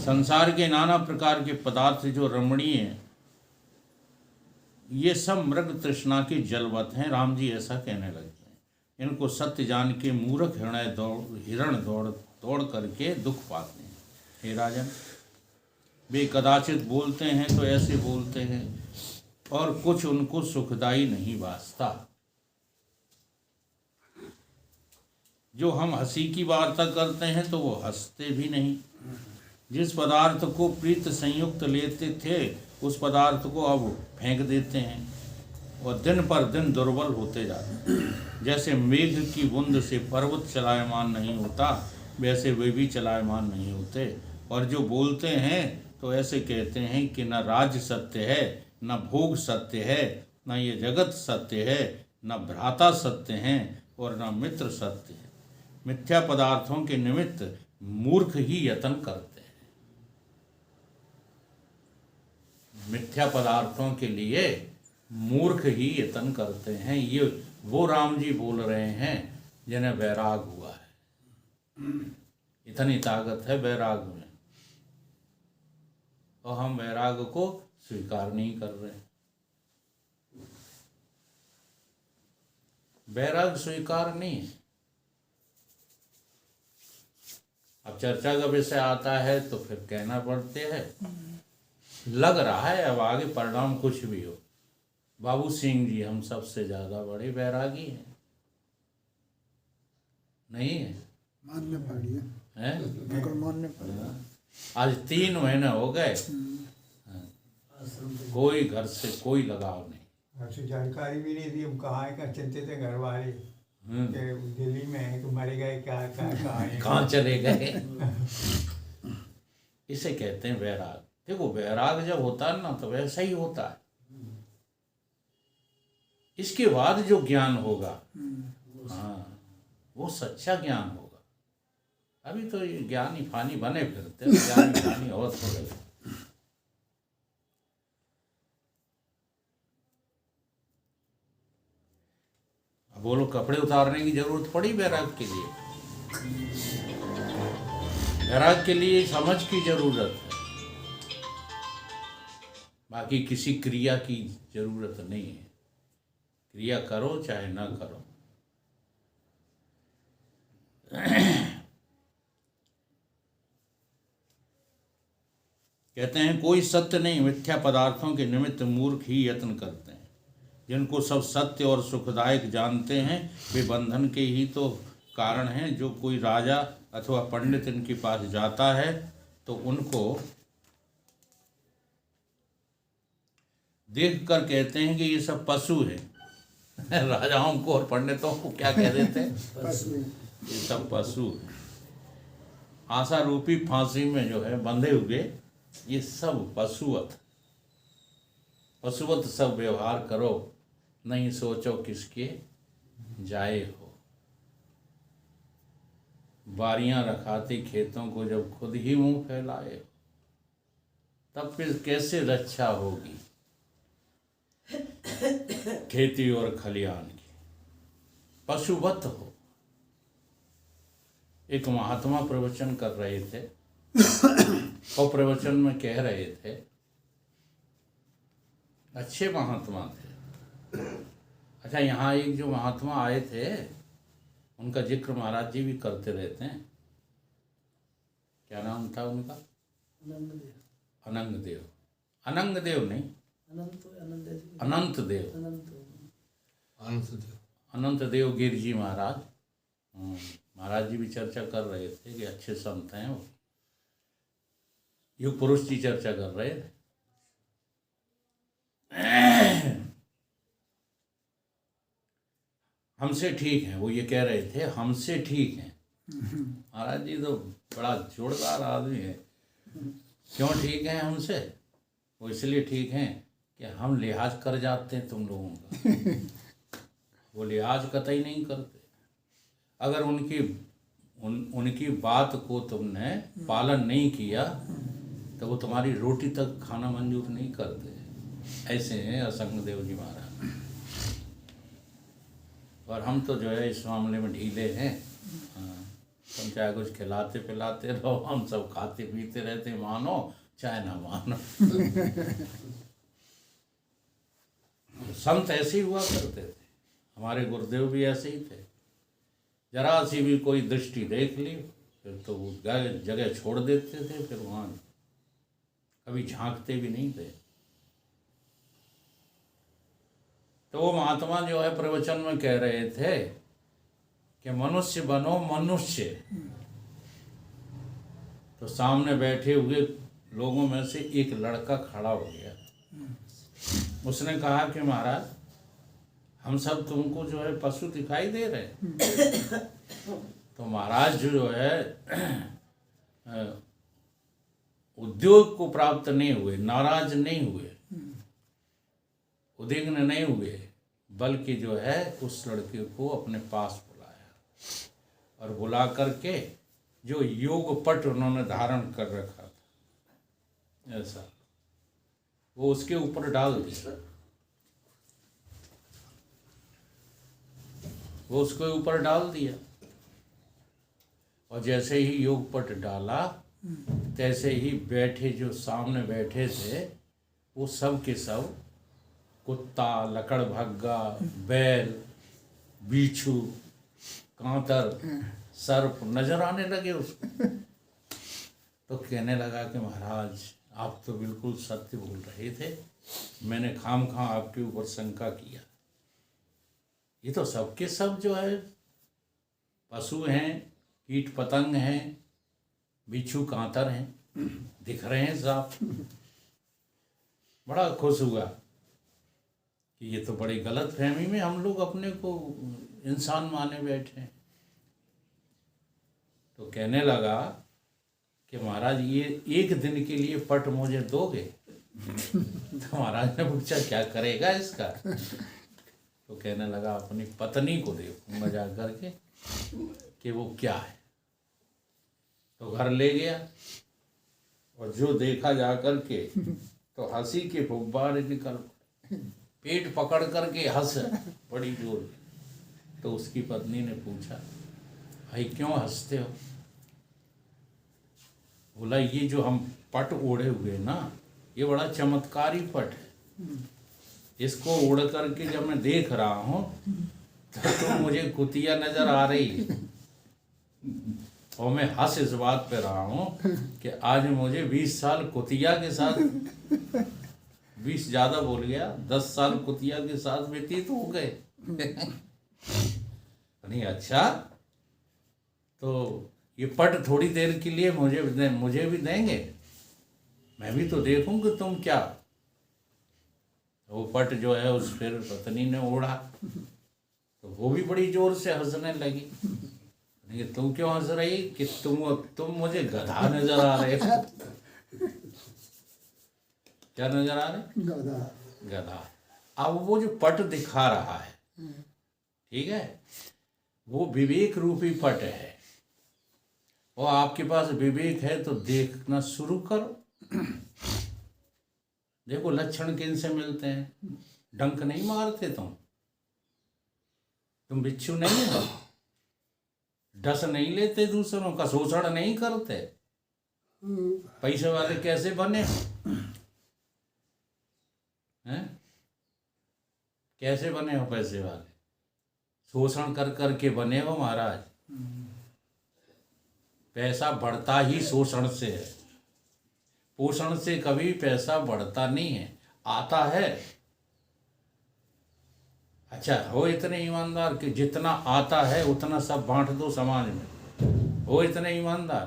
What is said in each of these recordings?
संसार के नाना प्रकार के पदार्थ जो रमणीय हैं, ये सब मृग तृष्णा के जलवत हैं। राम जी ऐसा कहने लगते हैं। इनको सत्य जान के मूर्ख हिरण दौड़ करके दुख पाते हैं। हे राजन, वे कदाचित बोलते हैं तो ऐसे बोलते हैं, और कुछ उनको सुखदाई नहीं वास्ता। जो हम हंसी की वार्ता करते हैं तो वो हंसते भी नहीं। जिस पदार्थ को प्रीत संयुक्त लेते थे, उस पदार्थ को अब फेंक देते हैं और दिन पर दिन दुर्बल होते जाते हैं। जैसे मेघ की बूंद से पर्वत चलायमान नहीं होता, वैसे वे भी चलायमान नहीं होते। और जो बोलते हैं तो ऐसे कहते हैं कि न राज्य सत्य है, न भोग सत्य है, न ये जगत सत्य है, न भ्राता सत्य हैं, और न मित्र सत्य है। मिथ्या पदार्थों के निमित्त मूर्ख ही यत्न करते हैं। मिथ्या पदार्थों के लिए मूर्ख ही यत्न करते हैं। ये वो राम जी बोल रहे हैं जिन्हें वैराग हुआ है। इतनी ताकत है वैराग में, और हम वैराग को स्वीकार नहीं कर रहे। वैराग स्वीकार नहीं है। अब चर्चा का विषय आता है तो फिर कहना पड़ते है। लग रहा है अब आगे परिणाम कुछ भी हो। बाबू सिंह जी हम सबसे ज्यादा बड़े वैरागी हैं, नहीं है? मानने पड़ी है, बिल्कुल मानने पड़ी। आज 3 महीने हो गए, कोई घर से कोई लगाव नहीं। घर से जानकारी भी नहीं थी। हम कहाँ है, चिंतित है घर वाले कि दिल्ली में है कि मरे गए, क्या कहाँ चले गए। इसे कहते हैं वैराग। देखो, वैराग जब होता है ना तो वैसा ही होता है। इसके बाद जो ज्ञान होगा, हाँ, वो सच्चा ज्ञान होगा। अभी तो ये ज्ञानी फानी बने फिरते, ज्ञानी फानी और थोड़े। बोलो, कपड़े उतारने की जरूरत पड़ी वैराग के लिए? वैराग के लिए समझ की जरूरत है, बाकी किसी क्रिया की जरूरत नहीं है। क्रिया करो चाहे ना करो। कहते हैं कोई सत्य नहीं, मिथ्या पदार्थों के निमित्त मूर्ख ही यत्न करते हैं। जिनको सब सत्य और सुखदायक जानते हैं, वे बंधन के ही तो कारण हैं। जो कोई राजा अथवा पंडित इनके पास जाता है तो उनको देख कर कहते हैं कि ये सब पशु है। राजाओं को और पंडितों को क्या कह देते हैं? ये सब पशु। आशा रूपी फांसी में जो है बंधे हुए, ये सब पशुवत सब व्यवहार करो, नहीं सोचो किसके जाए हो। बारियां रखाते खेतों को जब खुद ही मुंह फैलाए हो, तब फिर कैसे रक्षा होगी खेती और खलियान की। पशुवत हो। एक महात्मा प्रवचन कर रहे थे और प्रवचन में कह रहे थे, अच्छे महात्मा थे। अच्छा, यहाँ एक जो महात्मा आए थे उनका जिक्र महाराज जी भी करते रहते हैं। क्या नाम था उनका? अनंग देव। अनंग देव नहीं, अनंत देव। अनंत देव गिर जी महाराज। महाराज जी भी चर्चा कर रहे थे कि अच्छे संत हैं वो। युग पुरुष की चर्चा कर रहे थे। हमसे ठीक है, वो ये कह रहे थे हमसे ठीक है। महाराज जी तो बड़ा जोरदार आदमी है। क्यों ठीक है हमसे? वो इसलिए ठीक हैं कि हम लिहाज कर जाते हैं तुम लोगों का। वो लिहाज कतई नहीं करते। अगर उनकी बात को तुमने पालन नहीं किया तो वो तुम्हारी रोटी तक खाना मंजूर नहीं करते। ऐसे हैं असंग देव जी महाराज। और हम तो जो है इस मामले में ढीले हैं। हाँ, चाहे कुछ खिलाते पिलाते रहो, हम सब खाते पीते रहते, मानो चाहे ना मानो। संत ऐसे ही हुआ करते थे, हमारे गुरुदेव भी ऐसे ही थे। जरा सी भी कोई दृष्टि देख ली फिर तो वो जगह छोड़ देते थे, फिर वहाँ कभी झांकते भी नहीं थे। तो वो महात्मा जो है प्रवचन में कह रहे थे कि मनुष्य बनो मनुष्य। तो सामने बैठे हुए लोगों में से एक लड़का खड़ा हो गया, उसने कहा कि महाराज हम सब तुमको जो है पशु दिखाई दे रहे हैं। तो महाराज जो है उद्योग को प्राप्त नहीं हुए, नाराज नहीं हुए, उद्विग्न नहीं हुए, बल्कि जो है उस लड़के को अपने पास बुलाया और बुला करके जो योग पट उन्होंने धारण कर रखा था ऐसा, वो उसके ऊपर डाल दिया। वो उसके ऊपर डाल दिया और जैसे ही योग पट डाला तैसे ही बैठे जो सामने बैठे थे वो सब के सब कुत्ता, लकड़भग्गा, बैल, बिच्छू, कांतर, सर्प नजर आने लगे उसको। तो कहने लगा कि महाराज आप तो बिल्कुल सत्य बोल रहे थे, मैंने खामखा आपके ऊपर शंका किया। ये तो सबके सब जो है पशु हैं, कीट पतंग हैं, बिच्छू कांतर हैं, दिख रहे हैं साफ। बड़ा खुश हुआ कि ये तो बड़ी गलत फहमी में हम लोग अपने को इंसान माने बैठे हैं। तो कहने लगा कि महाराज ये एक दिन के लिए पट मुझे दोगे? तो महाराज ने पूछा क्या करेगा इसका? तो कहने लगा अपनी पत्नी को देखूंगा जा करके कि वो क्या है। तो घर ले गया और जो देखा जा करके तो हंसी के फुब्बारे निकल, पेट पकड़ करके हंस बड़ी जोर। तो उसकी पत्नी ने पूछा भाई क्यों हंसते हो? बोला ये जो हम पट ओढ़े हुए ना ये बड़ा चमत्कारी पट है, इसको ओढ़ करके जब मैं देख रहा हूँ तो मुझे कुतिया नजर आ रही है और मैं हंस इस बात पे रहा हूँ कि आज मुझे 20 साल कुतिया के साथ, 20 ज़्यादा बोल गया, 10 साल कुतिया के साथ व्यतीत हो गए। नहीं अच्छा तो ये पट थोड़ी देर के लिए मुझे भी देंगे, मैं भी तो देखूं कि तुम क्या। वो पट जो है उस फिर पत्नी ने ओढ़ा तो वो भी बड़ी जोर से हंसने लगी। नहीं तुम क्यों हंस रही कि तुम मुझे गधा नजर आ रहे हो। क्या नजर आ रहे? गधा। अब वो जो पट दिखा रहा है, ठीक है, वो विवेक रूपी पट है। और आपके पास विवेक है तो देखना शुरू करो। देखो लक्षण किन से मिलते हैं। डंक नहीं मारते तुम बिच्छू नहीं हो, डस नहीं लेते, दूसरों का शोषण नहीं करते। पैसे वाले कैसे बने हैं? कैसे बने हो पैसे वाले? शोषण कर करके बने हो महाराज। पैसा बढ़ता ही शोषण से है, पोषण से कभी पैसा बढ़ता नहीं है, आता है। अच्छा हो इतने ईमानदार कि जितना आता है उतना सब बांट दो समाज में, हो इतने ईमानदार।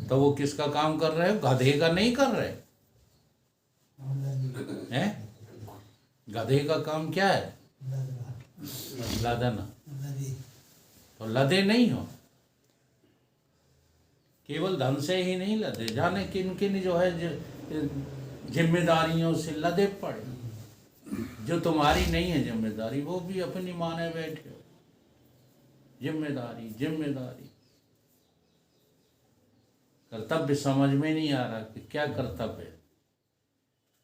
तो वो किसका काम कर रहे हो? गधे का नहीं कर रहे हैं। गधे का काम क्या है? लदना। तो लदे नहीं हो, केवल धन से ही नहीं लदे, जाने किन किन जो है जिम्मेदारियों से लदे पड़े। जो तुम्हारी नहीं है जिम्मेदारी वो भी अपनी माने बैठे हो। जिम्मेदारी जिम्मेदारी, कर्तव्य समझ में नहीं आ रहा कि क्या कर्तव्य है।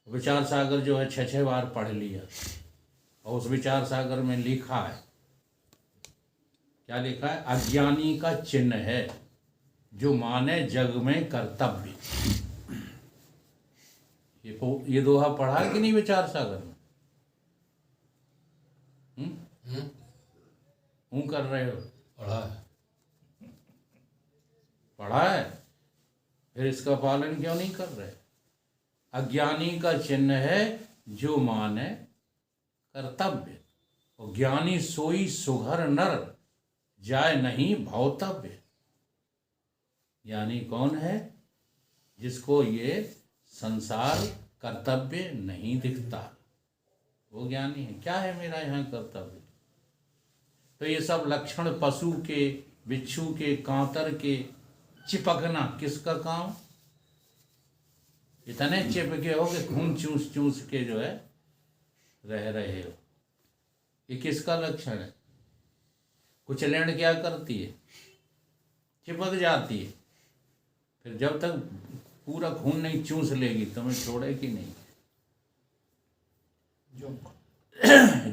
विचार सागर जो है 6-6 बार पढ़ लिया और उस विचार सागर में लिखा है क्या लिखा है? अज्ञानी का चिन्ह है जो माने जग में कर्तव्य। ये दोहा पढ़ा है कि नहीं विचार सागर में? हूँ कर रहे हो? पढ़ा है, फिर इसका पालन क्यों नहीं कर रहे? अज्ञानी का चिन्ह है जो माने कर्तव्य, और ज्ञानी सोई सुघर नर जाय नहीं भौतव्य। यानी कौन है? जिसको ये संसार कर्तव्य नहीं दिखता, वो ज्ञानी है। क्या है मेरा यहाँ कर्तव्य? तो ये सब लक्षण पशु के, बिच्छू के, कांतर के चिपकना किसका काम? इतने चिपके हो कि खून चूस चूस के जो है रह रहे हो, ये किसका लक्षण है? कुचलेण क्या करती है? चिपक जाती है, फिर जब तक पूरा खून नहीं चूस लेगी तुम्हें छोड़ेगी नहीं।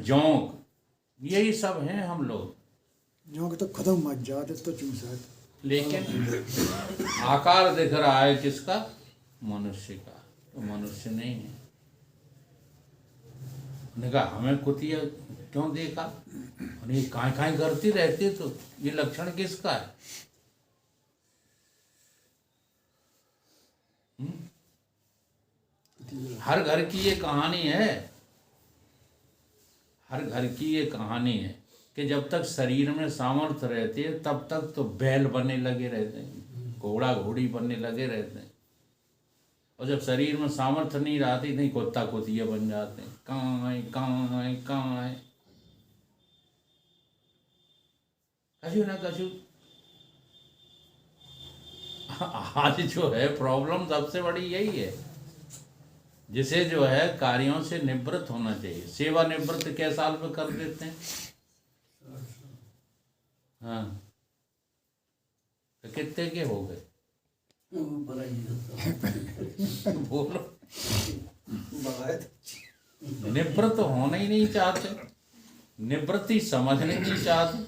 जोंक, यही सब हैं हम लोग। जोंक तो खत्म मत जाते तो चूसा। लेकिन आकार दिख रहा है किसका? मनुष्य का। तो मनुष्य नहीं है। उन्होंने कहा हमें कुतिया क्यों देखा? उन्हें काई काई करती रहती है, तो ये लक्षण किसका है? हर घर की ये कहानी है, हर घर की ये कहानी है कि जब तक शरीर में सामर्थ्य रहती है तब तक तो बैल बनने लगे रहते हैं, घोड़ा घोड़ी बनने लगे रहते हैं, और जब शरीर में सामर्थ्य नहीं रहती नहीं कुत्ता कुतिया बन जाते हैं। कहाँ है, कहाँ है, कहाँ है? कछु ना कछु। आज जो है प्रॉब्लम सबसे बड़ी यही है, जिसे जो है कार्यों से निवृत्त होना चाहिए। सेवा निवृत्त कै साल में कर देते हैं? हाँ, तो कितने के हो गए? बोलो। निवृत्त होना ही नहीं चाहते, निवृत्ति समझने नहीं चाहते।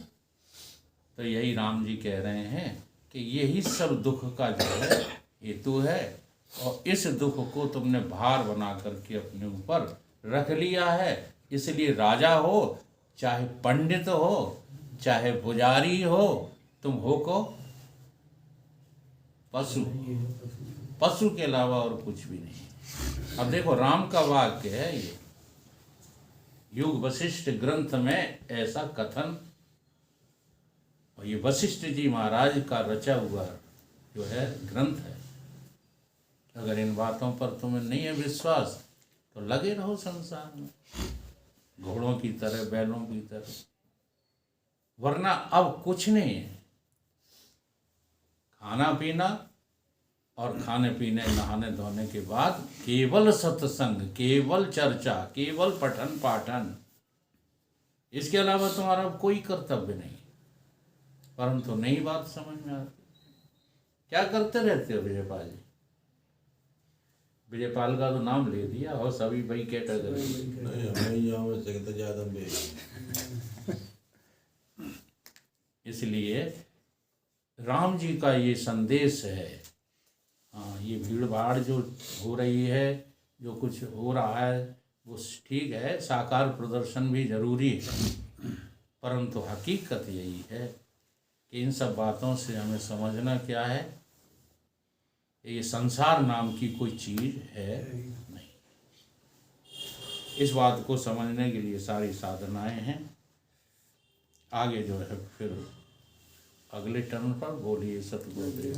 तो यही राम जी कह रहे हैं कि यही सब दुख का जो है हेतु है, और इस दुख को तुमने भार बना करके अपने ऊपर रख लिया है। इसलिए राजा हो, चाहे पंडित हो, चाहे पुजारी हो, तुम हो को पशु, पशु के अलावा और कुछ भी नहीं। अब देखो राम का वाक्य है ये, युग वशिष्ठ ग्रंथ में ऐसा कथन, और ये वशिष्ठ जी महाराज का रचा हुआ जो है ग्रंथ है। अगर इन बातों पर तुम्हें नहीं है विश्वास तो लगे रहो संसार में घोड़ों की तरह, बैलों की तरह, वरना अब कुछ नहीं है। खाना पीना और खाने पीने नहाने धोने के बाद केवल सत्संग, केवल चर्चा, केवल पठन पाठन, इसके अलावा तुम्हारा कोई कर्तव्य नहीं। परंतु नई बात समझ में आती, क्या करते रहते हो विजयपाल जी? विजयपाल का तो नाम ले दिया और सभी भाई कैटेगरी। इसलिए राम जी का ये संदेश है। हाँ, ये भीड़ भाड़ जो हो रही है, जो कुछ हो रहा है वो ठीक है, साकार प्रदर्शन भी जरूरी है, परंतु हकीकत यही है कि इन सब बातों से हमें समझना क्या है, ये संसार नाम की कोई चीज है नहीं। इस बात को समझने के लिए सारी साधनाएं हैं। आगे जो है फिर अगले टर्न पर बोलिए सतगुरुदेव।